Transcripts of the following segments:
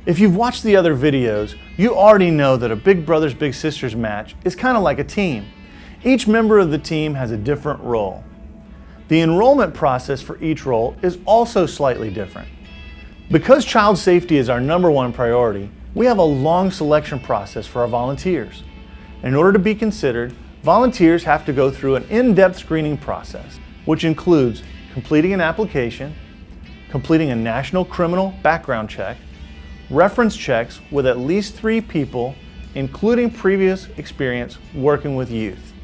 If you've watched the other videos, you already know that a Big Brothers Big Sisters match is kind of like a team. Each member of the team has a different role. The enrollment process for each role is also slightly different. Because child safety is our #1 priority, we have a long selection process for our volunteers. In order to be considered, volunteers have to go through an in-depth screening process, which includes completing an application, completing a national criminal background check, reference checks with at least 3 people, including previous experience working with youth,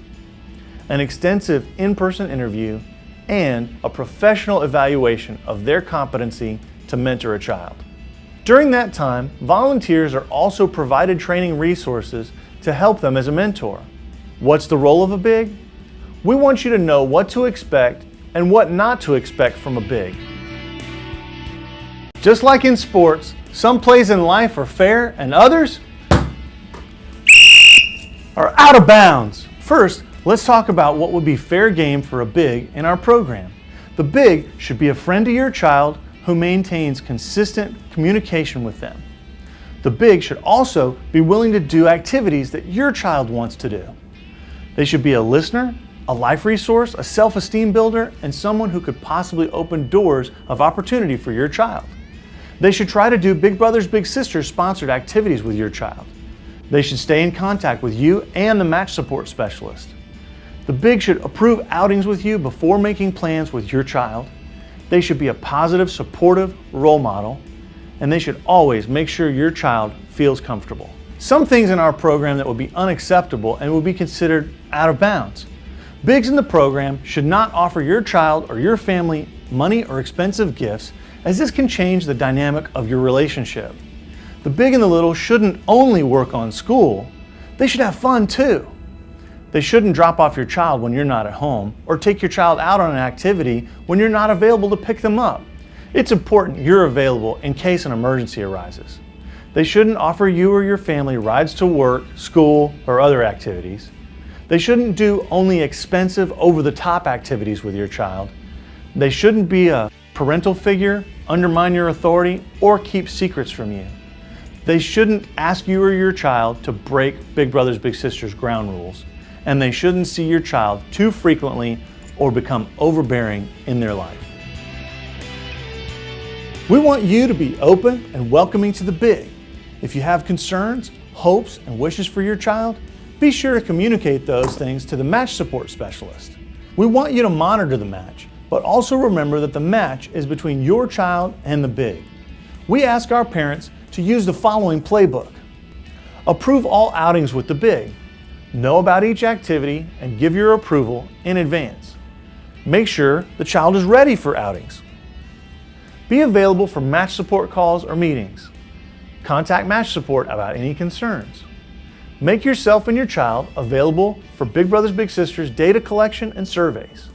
an extensive in-person interview, and a professional evaluation of their competency to mentor a child. During that time, volunteers are also provided training resources to help them as a mentor. What's the role of a BIG? We want you to know what to expect and what not to expect from a BIG. Just like in sports, some plays in life are fair and others are out of bounds. First, let's talk about what would be fair game for a BIG in our program. The BIG should be a friend to your child who maintains consistent communication with them. The BIG should also be willing to do activities that your child wants to do. They should be a listener, a life resource, a self-esteem builder, and someone who could possibly open doors of opportunity for your child. They should try to do Big Brothers Big Sisters sponsored activities with your child. They should stay in contact with you and the match support specialist. The BIG should approve outings with you before making plans with your child. They should be a positive, supportive role model, and they should always make sure your child feels comfortable. Some things in our program that would be unacceptable and would be considered out of bounds. BIGs in the program should not offer your child or your family money or expensive gifts, as this can change the dynamic of your relationship. The big and the little shouldn't only work on school, they should have fun too. They shouldn't drop off your child when you're not at home or take your child out on an activity when you're not available to pick them up. It's important you're available in case an emergency arises. They shouldn't offer you or your family rides to work, school, or other activities. They shouldn't do only expensive, over-the-top activities with your child. They shouldn't be a parental figure, undermine your authority, or keep secrets from you. They shouldn't ask you or your child to break Big Brothers Big Sisters ground rules, and they shouldn't see your child too frequently or become overbearing in their life. We want you to be open and welcoming to the BIG. If you have concerns, hopes, and wishes for your child, be sure to communicate those things to the match support specialist. We want you to monitor the match, but also remember that the match is between your child and the BIG. We ask our parents to use the following playbook. Approve all outings with the BIG. Know about each activity and give your approval in advance. Make sure the child is ready for outings. Be available for match support calls or meetings. Contact match support about any concerns. Make yourself and your child available for Big Brothers Big Sisters data collection and surveys.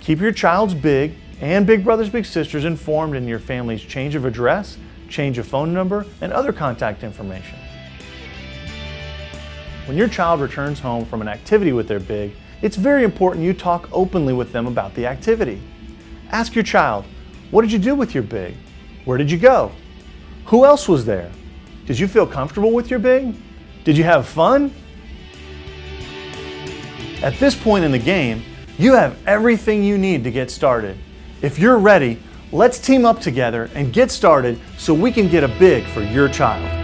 Keep your child's BIG and Big Brothers Big Sisters informed in your family's change of address, change of phone number, and other contact information. When your child returns home from an activity with their BIG, it's very important you talk openly with them about the activity. Ask your child, what did you do with your BIG? Where did you go? Who else was there? Did you feel comfortable with your BIG? Did you have fun? At this point in the game, you have everything you need to get started. If you're ready, let's team up together and get started so we can get a BIG for your child.